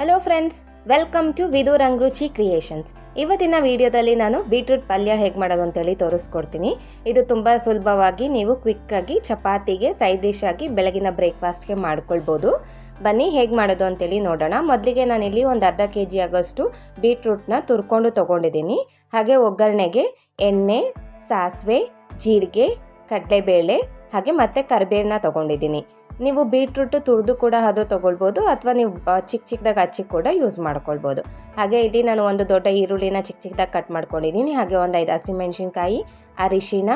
Hello friends, welcome to ವಿದು Rangaruchi creations. ಇವತ್ತಿನ ವಿಡಿಯೋದಲ್ಲಿ ನಾನು ಬೀಟ್ರೂಟ್ ಪಲ್ಯ ಹೇಗೆ ಮಾಡೋದು ಅಂತೇಳಿ ತೋರಿಸ್ಕೊಡ್ತೀನಿ. ಇದು ತುಂಬ ಸುಲಭವಾಗಿ ನೀವು ಕ್ವಿಕ್ಕಾಗಿ ಚಪಾತಿಗೆ ಸೈಡ್ ಡಿಶ್ ಆಗಿ ಬೆಳಗಿನ ಬ್ರೇಕ್ಫಾಸ್ಟ್ಗೆ ಮಾಡ್ಕೊಳ್ಬೋದು. ಬನ್ನಿ ಹೇಗೆ ಮಾಡೋದು ಅಂತೇಳಿ ನೋಡೋಣ. ಮೊದಲಿಗೆ ನಾನಿಲ್ಲಿ ಒಂದು ಅರ್ಧ kg ಆಗೋಷ್ಟು ಬೀಟ್ರೂಟ್ನ ತುರ್ಕೊಂಡು ತೊಗೊಂಡಿದ್ದೀನಿ. ಹಾಗೆ ಒಗ್ಗರಣೆಗೆ ಎಣ್ಣೆ, ಸಾಸಿವೆ, ಜೀರಿಗೆ, ಕಡಲೆಬೇಳೆ ಹಾಗೆ ಮತ್ತು ಕರಿಬೇವನ್ನ ತೊಗೊಂಡಿದ್ದೀನಿ. ನೀವು ಬೀಟ್ರೂಟ್ ತುರಿದು ಕೂಡ ಅದು ತೊಗೊಳ್ಬೋದು, ಅಥವಾ ನೀವು ಚಿಕ್ಕದಾಗಿ ಹಚ್ಚಿ ಕೂಡ ಯೂಸ್ ಮಾಡ್ಕೊಳ್ಬೋದು. ಹಾಗೆ ಇಲ್ಲಿ ನಾನು ಒಂದು ದೊಡ್ಡ ಈರುಳ್ಳಿನ ಚಿಕ್ಕದಾಗಿ ಕಟ್ ಮಾಡ್ಕೊಂಡಿದ್ದೀನಿ. ಹಾಗೆ ಒಂದು 5 ಹಸಿಮೆಣಸಿನ್ಕಾಯಿ, ಅರಿಶಿನ,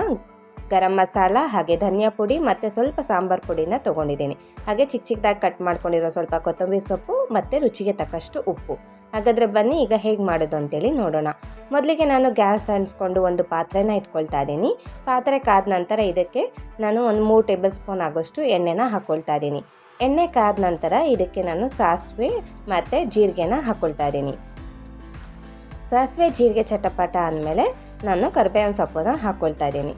ಗರಂ ಮಸಾಲ ಹಾಗೆ ಧನಿಯಾ ಪುಡಿ ಮತ್ತು ಸ್ವಲ್ಪ ಸಾಂಬಾರು ಪುಡಿನ ತೊಗೊಂಡಿದ್ದೀನಿ. ಹಾಗೆ ಚಿಕ್ಕದಾಗಿ ಕಟ್ ಮಾಡ್ಕೊಂಡಿರೋ ಸ್ವಲ್ಪ ಕೊತ್ತಂಬರಿ ಸೊಪ್ಪು ಮತ್ತು ರುಚಿಗೆ ತಕ್ಕಷ್ಟು ಉಪ್ಪು. ಹಾಗಾದರೆ ಬನ್ನಿ ಈಗ ಹೇಗೆ ಮಾಡೋದು ಅಂತೇಳಿ ನೋಡೋಣ. ಮೊದಲಿಗೆ ನಾನು ಗ್ಯಾಸ್ ಅಂಟಿಸ್ಕೊಂಡು ಒಂದು ಪಾತ್ರೆನ ಇಟ್ಕೊಳ್ತಾ ಇದ್ದೀನಿ. ಪಾತ್ರೆ ಕಾದ ನಂತರ ಇದಕ್ಕೆ ನಾನು ಒಂದು 3 ಟೇಬಲ್ ಸ್ಪೂನ್ ಆಗೋಷ್ಟು ಎಣ್ಣೆನ ಹಾಕ್ಕೊಳ್ತಾ ಇದ್ದೀನಿ. ಎಣ್ಣೆ ಕಾದ ನಂತರ ಇದಕ್ಕೆ ನಾನು ಸಾಸಿವೆ ಮತ್ತು ಜೀರಿಗೆನ ಹಾಕ್ಕೊಳ್ತಾ ಇದ್ದೀನಿ. ಸಾಸಿವೆ ಜೀರಿಗೆ ಚಟಪಟ ಆದಮೇಲೆ ನಾನು ಕರಿಬೇವಿನ ಸೊಪ್ಪನ್ನ ಹಾಕ್ಕೊಳ್ತಾ ಇದ್ದೀನಿ.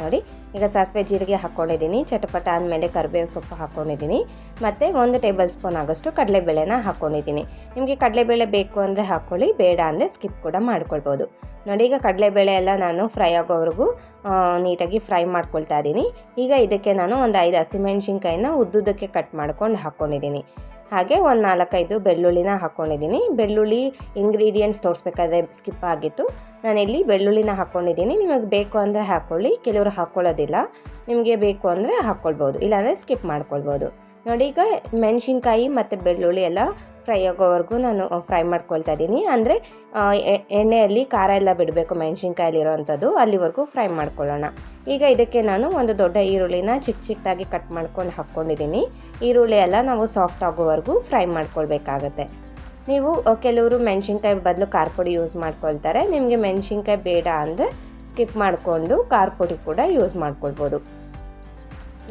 ನೋಡಿ, ಈಗ ಸಾಸಿವೆ ಜೀರಿಗೆ ಹಾಕ್ಕೊಂಡಿದ್ದೀನಿ. ಚಟಪಟ ಆದಮೇಲೆ ಕರಿಬೇವು ಸೊಪ್ಪು ಹಾಕ್ಕೊಂಡಿದ್ದೀನಿ. ಮತ್ತು 1 ಟೇಬಲ್ ಸ್ಪೂನ್ ಆಗೋಷ್ಟು ಕಡಲೆಬೇಳೆನ ಹಾಕ್ಕೊಂಡಿದ್ದೀನಿ. ನಿಮಗೆ ಕಡಲೆಬೇಳೆ ಬೇಕು ಅಂದರೆ ಹಾಕ್ಕೊಳ್ಳಿ, ಬೇಡ ಅಂದರೆ ಸ್ಕಿಪ್ ಕೂಡ ಮಾಡ್ಕೊಳ್ಬೋದು. ನೋಡಿ, ಈಗ ಕಡಲೆಬೇಳೆ ಎಲ್ಲ ನಾನು ಫ್ರೈ ಆಗೋವರೆಗೂ ನೀಟಾಗಿ ಫ್ರೈ ಮಾಡ್ಕೊಳ್ತಾ ಇದ್ದೀನಿ. ಈಗ ಇದಕ್ಕೆ ನಾನು ಒಂದು 5 ಹಸಿಮೆಣಸಿನ್ಕಾಯಿನ ಉದ್ದುದಕ್ಕೆ ಕಟ್ ಮಾಡ್ಕೊಂಡು ಹಾಕ್ಕೊಂಡಿದ್ದೀನಿ. ಹಾಗೆ ಒಂದು 4-5 ಬೆಳ್ಳುಳ್ಳಿನ ಹಾಕ್ಕೊಂಡಿದ್ದೀನಿ. ಬೆಳ್ಳುಳ್ಳಿ ಇಂಗ್ರೀಡಿಯೆಂಟ್ಸ್ ತೋರಿಸ್ಬೇಕಾದ್ರೆ ಸ್ಕಿಪ್ ಆಗಿತ್ತು. ನಾನಿಲ್ಲಿ ಬೆಳ್ಳುಳ್ಳಿನ ಹಾಕ್ಕೊಂಡಿದ್ದೀನಿ. ನಿಮಗೆ ಬೇಕು ಅಂದರೆ ಹಾಕ್ಕೊಳ್ಳಿ, ಕೆಲವರು ಹಾಕ್ಕೊಳ್ಳೋದಿಲ್ಲ. ನಿಮಗೆ ಬೇಕು ಅಂದರೆ ಹಾಕ್ಕೊಳ್ಬೋದು, ಇಲ್ಲಾಂದರೆ ಸ್ಕಿಪ್ ಮಾಡ್ಕೊಳ್ಬೋದು. ನೋಡಿ, ಈಗ ಮೆಣಸಿನ್ಕಾಯಿ ಮತ್ತು ಬೆಳ್ಳುಳ್ಳಿ ಎಲ್ಲ ಫ್ರೈ ಆಗೋವರೆಗೂ ನಾನು ಫ್ರೈ ಮಾಡ್ಕೊಳ್ತಾ ಇದ್ದೀನಿ. ಅಂದರೆ ಎಣ್ಣೆಯಲ್ಲಿ ಖಾರ ಎಲ್ಲ ಬಿಡಬೇಕು ಮೆಣಸಿನ್ಕಾಯಲ್ಲಿರೋವಂಥದ್ದು, ಅಲ್ಲಿವರೆಗೂ ಫ್ರೈ ಮಾಡ್ಕೊಳ್ಳೋಣ. ಈಗ ಇದಕ್ಕೆ ನಾನು ಒಂದು ದೊಡ್ಡ ಈರುಳ್ಳಿನ ಚಿಕ್ಕದಾಗಿ ಕಟ್ ಮಾಡ್ಕೊಂಡು ಹಾಕ್ಕೊಂಡಿದ್ದೀನಿ. ಈರುಳ್ಳಿ ಎಲ್ಲ ನಾವು ಸಾಫ್ಟ್ ಆಗೋವರೆಗೂ ಫ್ರೈ ಮಾಡ್ಕೊಳ್ಬೇಕಾಗತ್ತೆ. ನೀವು ಕೆಲವರು ಮೆಣಸಿನ್ಕಾಯಿ ಬದಲು ಖಾರ ಪುಡಿ ಯೂಸ್ ಮಾಡ್ಕೊಳ್ತಾರೆ. ನಿಮಗೆ ಮೆಣಸಿನ್ಕಾಯಿ ಬೇಡ ಅಂದರೆ ಸ್ಕಿಪ್ ಮಾಡಿಕೊಂಡು ಖಾರ ಪುಡಿ ಕೂಡ ಯೂಸ್ ಮಾಡ್ಕೊಳ್ಬೋದು.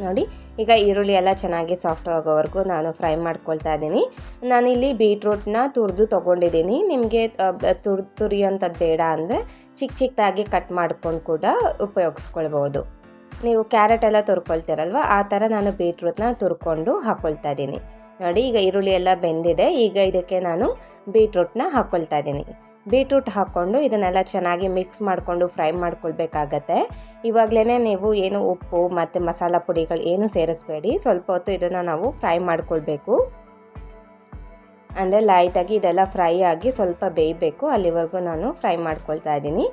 ನೋಡಿ, ಈಗ ಈರುಳ್ಳಿ ಎಲ್ಲ ಚೆನ್ನಾಗಿ ಸಾಫ್ಟ್ ಆಗೋವರೆಗೂ ನಾನು ಫ್ರೈ ಮಾಡ್ಕೊಳ್ತಾ ಇದ್ದೀನಿ. ನಾನಿಲ್ಲಿ ಬೀಟ್ರೂಟ್ನ ತುರಿದು ತೊಗೊಂಡಿದ್ದೀನಿ. ನಿಮಗೆ ತುರಿಯೋಂಥದ್ದು ಬೇಡ ಅಂದರೆ ಚಿಕ್ಕದಾಗಿ ಕಟ್ ಮಾಡ್ಕೊಂಡು ಕೂಡ ಉಪಯೋಗಿಸ್ಕೊಳ್ಬೋದು. ನೀವು ಕ್ಯಾರೆಟ್ ಎಲ್ಲ ತುರ್ಕೊಳ್ತೀರಲ್ವ, ಆ ಥರ ನಾನು ಬೀಟ್ರೂಟ್ನ ತುರ್ಕೊಂಡು ಹಾಕ್ಕೊಳ್ತಾ ಇದ್ದೀನಿ. ನೋಡಿ, ಈಗ ಈರುಳ್ಳಿ ಎಲ್ಲ ಬೆಂದಿದೆ. ಈಗ ಇದಕ್ಕೆ ನಾನು ಬೀಟ್ರೂಟ್ನ ಹಾಕ್ಕೊಳ್ತಾ ಇದ್ದೀನಿ. ಬೀಟ್ರೂಟ್ ಹಾಕ್ಕೊಂಡು ಇದನ್ನೆಲ್ಲ ಚೆನ್ನಾಗಿ ಮಿಕ್ಸ್ ಮಾಡಿಕೊಂಡು ಫ್ರೈ ಮಾಡ್ಕೊಳ್ಬೇಕಾಗತ್ತೆ. ಇವಾಗಲೇ ನೀವು ಏನು ಉಪ್ಪು ಮತ್ತು ಮಸಾಲ ಪುಡಿಗಳು ಏನು ಸೇರಿಸ್ಬೇಡಿ. ಸ್ವಲ್ಪ ಹೊತ್ತು ಇದನ್ನು ನಾವು ಫ್ರೈ ಮಾಡ್ಕೊಳ್ಬೇಕು. ಅಂದರೆ ಲೈಟಾಗಿ ಇದೆಲ್ಲ ಫ್ರೈ ಆಗಿ ಸ್ವಲ್ಪ ಬೇಯಬೇಕು, ಅಲ್ಲಿವರೆಗೂ ನಾನು ಫ್ರೈ ಮಾಡ್ಕೊಳ್ತಾ ಇದ್ದೀನಿ.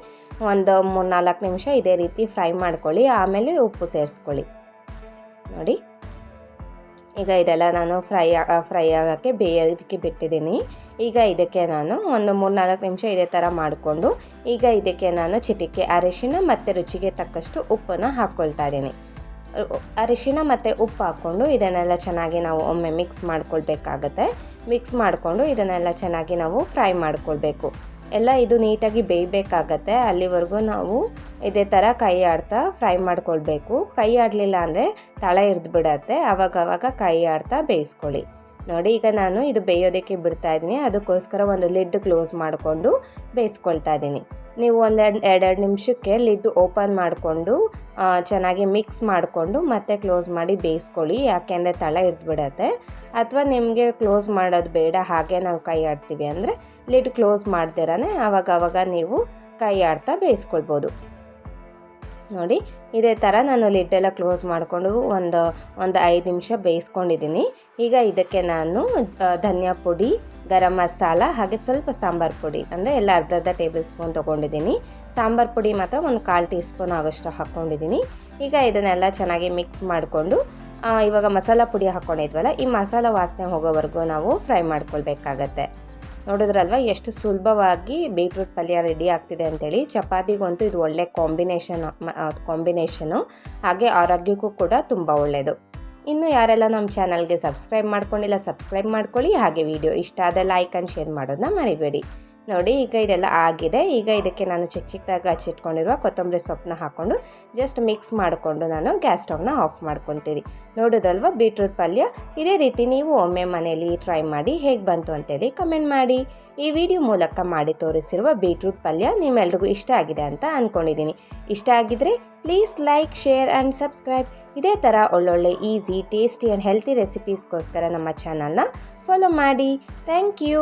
ಒಂದು 3-4 ನಿಮಿಷ ಇದೇ ರೀತಿ ಫ್ರೈ ಮಾಡ್ಕೊಳ್ಳಿ, ಆಮೇಲೆ ಉಪ್ಪು ಸೇರಿಸ್ಕೊಳ್ಳಿ. ನೋಡಿ, ಈಗ ಇದೆಲ್ಲ ನಾನು ಫ್ರೈ ಆಗೋಕ್ಕೆ ಬೇಯೋದಕ್ಕೆ ಬಿಟ್ಟಿದ್ದೀನಿ. ಈಗ ಇದಕ್ಕೆ ನಾನು ಒಂದು 3-4 ನಿಮಿಷ ಇದೇ ಥರ ಮಾಡಿಕೊಂಡು ಈಗ ಇದಕ್ಕೆ ನಾನು ಚಿಟಿಕೆ ಅರಿಶಿನ ಮತ್ತು ರುಚಿಗೆ ತಕ್ಕಷ್ಟು ಉಪ್ಪನ್ನು ಹಾಕ್ಕೊಳ್ತಾ ಇದ್ದೀನಿ. ಅರಿಶಿನ ಮತ್ತು ಉಪ್ಪು ಹಾಕ್ಕೊಂಡು ಇದನ್ನೆಲ್ಲ ಚೆನ್ನಾಗಿ ನಾವು ಒಮ್ಮೆ ಮಿಕ್ಸ್ ಮಾಡ್ಕೊಳ್ಬೇಕಾಗತ್ತೆ. ಮಿಕ್ಸ್ ಮಾಡಿಕೊಂಡು ಇದನ್ನೆಲ್ಲ ಚೆನ್ನಾಗಿ ನಾವು ಫ್ರೈ ಮಾಡ್ಕೊಳ್ಬೇಕು. ಎಲ್ಲ ಇದು ನೀಟಾಗಿ ಬೇಯಬೇಕಾಗತ್ತೆ, ಅಲ್ಲಿವರೆಗೂ ನಾವು ಇದೇ ಥರ ಕೈ ಆಡ್ತಾ ಫ್ರೈ ಮಾಡ್ಕೊಳ್ಬೇಕು. ಕೈ ಆಡಲಿಲ್ಲ ಅಂದರೆ ತಳ ಹಿಡ್ದು ಬಿಡತ್ತೆ, ಆವಾಗ ಕೈ ಆಡ್ತಾ ಬೇಯಿಸ್ಕೊಳ್ಳಿ. ನೋಡಿ, ಈಗ ನಾನು ಇದು ಬೇಯೋದಕ್ಕೆ ಬಿಡ್ತಾ ಇದ್ದೀನಿ. ಅದಕ್ಕೋಸ್ಕರ ಒಂದು ಲಿಡ್ ಕ್ಲೋಸ್ ಮಾಡಿಕೊಂಡು ಬೇಯಿಸ್ಕೊಳ್ತಾ ಇದ್ದೀನಿ. ನೀವು 1-2 ನಿಮಿಷಕ್ಕೆ ಲಿಡ್ ಓಪನ್ ಮಾಡಿಕೊಂಡು ಚೆನ್ನಾಗಿ ಮಿಕ್ಸ್ ಮಾಡಿಕೊಂಡು ಮತ್ತೆ ಕ್ಲೋಸ್ ಮಾಡಿ ಬೇಯಿಸ್ಕೊಳ್ಳಿ, ಯಾಕೆಂದರೆ ತಳ ಹಿಡ್ದು ಬಿಡತ್ತೆ. ಅಥವಾ ನಿಮಗೆ ಕ್ಲೋಸ್ ಮಾಡೋದು ಬೇಡ, ಹಾಗೆ ನಾವು ಕೈ ಆಡ್ತೀವಿ ಅಂದರೆ ಲಿಡ್ ಕ್ಲೋಸ್ ಮಾಡ್ದಿರಾನೆ ಆವಾಗ ನೀವು ಕೈ ಆಡ್ತಾ ಬೇಯಿಸ್ಕೊಳ್ಬೋದು. ನೋಡಿ, ಇದೇ ಥರ ನಾನು ಲಿಡ್ಡೆಲ್ಲ ಕ್ಲೋಸ್ ಮಾಡಿಕೊಂಡು ಒಂದು 5 ನಿಮಿಷ ಬೇಯಿಸ್ಕೊಂಡಿದ್ದೀನಿ. ಈಗ ಇದಕ್ಕೆ ನಾನು ಧನಿಯಾ ಪುಡಿ, ಗರಂ ಮಸಾಲ ಹಾಗೆ ಸ್ವಲ್ಪ ಸಾಂಬಾರು ಪುಡಿ ಅಂದರೆ ಎಲ್ಲ ಅರ್ಧ ಟೇಬಲ್ ಸ್ಪೂನ್ ತೊಗೊಂಡಿದ್ದೀನಿ. ಸಾಂಬಾರು ಪುಡಿ ಮಾತ್ರ ಒಂದು 1/4 ಟೀ ಸ್ಪೂನ್ ಆಗೋಷ್ಟು ಹಾಕ್ಕೊಂಡಿದ್ದೀನಿ. ಈಗ ಇದನ್ನೆಲ್ಲ ಚೆನ್ನಾಗಿ ಮಿಕ್ಸ್ ಮಾಡಿಕೊಂಡು ಇವಾಗ ಮಸಾಲ ಪುಡಿ ಹಾಕ್ಕೊಂಡಿದ್ವಲ್ಲ, ಈ ಮಸಾಲ ವಾಸನೆ ಹೋಗೋವರೆಗೂ ನಾವು ಫ್ರೈ ಮಾಡ್ಕೊಳ್ಬೇಕಾಗತ್ತೆ. ನೋಡಿದ್ರಲ್ವ ಎಷ್ಟು ಸುಲಭವಾಗಿ ಬೀಟ್ರೂಟ್ ಪಲ್ಯ ರೆಡಿ ಆಗ್ತಿದೆ ಅಂತೇಳಿ. ಚಪಾತಿಗಂತೂ ಇದು ಒಳ್ಳೆ ಕಾಂಬಿನೇಷನು, ಹಾಗೆ ಆರೋಗ್ಯಕ್ಕೂ ಕೂಡ ತುಂಬ ಒಳ್ಳೆಯದು. ಇನ್ನು ಯಾರೆಲ್ಲ ನಮ್ಮ ಚಾನಲ್ಗೆ ಸಬ್ಸ್ಕ್ರೈಬ್ ಮಾಡ್ಕೊಂಡಿಲ್ಲ, ಸಬ್ಸ್ಕ್ರೈಬ್ ಮಾಡ್ಕೊಳ್ಳಿ. ಹಾಗೆ ವಿಡಿಯೋ ಇಷ್ಟ ಆದರೆ ಲೈಕ್ ಆ್ಯಂಡ್ ಶೇರ್ ಮಾಡೋದನ್ನ ಮರಿಬೇಡಿ. ನೋಡಿ ಈಗ ಇದೆಲ್ಲ ಆಗಿದೆ. ಈಗ ಇದಕ್ಕೆ ನಾನು ಚಿಕ್ಕ ಚಿಕ್ಕದಾಗಿ ಹಚ್ಚಿಟ್ಕೊಂಡಿರುವ ಕೊತ್ತಂಬರಿ ಸೊಪ್ಪನ್ನ ಹಾಕ್ಕೊಂಡು ಜಸ್ಟ್ ಮಿಕ್ಸ್ ಮಾಡಿಕೊಂಡು ನಾನು ಗ್ಯಾಸ್ ಸ್ಟವ್ನ ಆಫ್ ಮಾಡ್ಕೊತೀನಿ. ನೋಡೋದಲ್ವ ಬೀಟ್ರೂಟ್ ಪಲ್ಯ. ಇದೇ ರೀತಿ ನೀವು ಒಮ್ಮೆ ಮನೆಯಲ್ಲಿ ಟ್ರೈ ಮಾಡಿ ಹೇಗೆ ಬಂತು ಅಂತೇಳಿ ಕಮೆಂಟ್ ಮಾಡಿ. ಈ ವಿಡಿಯೋ ಮೂಲಕ ಮಾಡಿ ತೋರಿಸಿರುವ ಬೀಟ್ರೂಟ್ ಪಲ್ಯ ನಿಮ್ಮೆಲ್ರಿಗೂ ಇಷ್ಟ ಆಗಿದೆ ಅಂತ ಅಂದ್ಕೊಂಡಿದ್ದೀನಿ. ಇಷ್ಟ ಆಗಿದ್ರೆ please like, share and subscribe. ಇದೇ ಥರ ಒಳ್ಳೊಳ್ಳೆ ಈಸಿ, ಟೇಸ್ಟಿ ಆ್ಯಂಡ್ ಹೆಲ್ತಿ ರೆಸಿಪೀಸ್ಗೋಸ್ಕರ ನಮ್ಮ ಚಾನಲ್ನ ಫಾಲೋ ಮಾಡಿ. Thank you.